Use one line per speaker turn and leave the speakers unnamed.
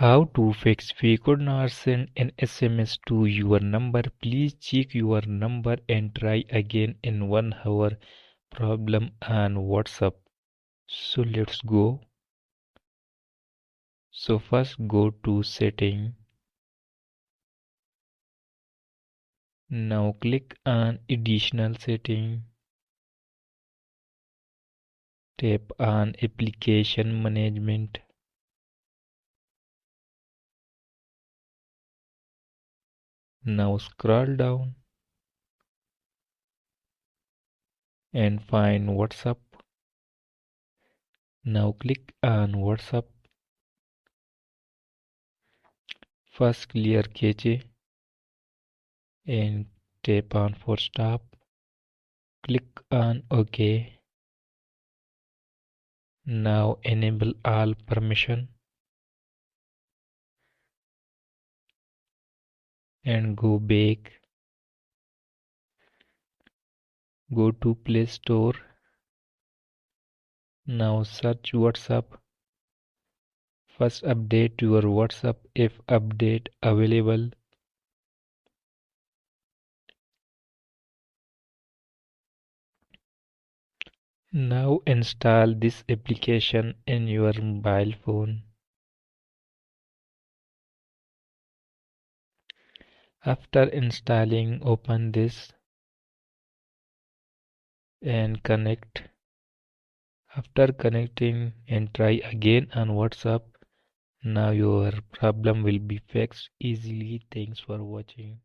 How to fix we could not send an SMS to your number. Please check your number and try again in 1 hour. Problem on WhatsApp. So let's go. So first go to setting. Now click on additional setting. Tap on application management. Now scroll down and find WhatsApp. Now click on WhatsApp. First clear cache and tap on for stop. Click on OK. Now enable all permission and go back. Go to Play Store. Now search WhatsApp. First update your WhatsApp if update available. Now install this application in your mobile phone. After installing, open this and connect. After connecting and try again on WhatsApp. Now your problem will be fixed easily. Thanks for watching.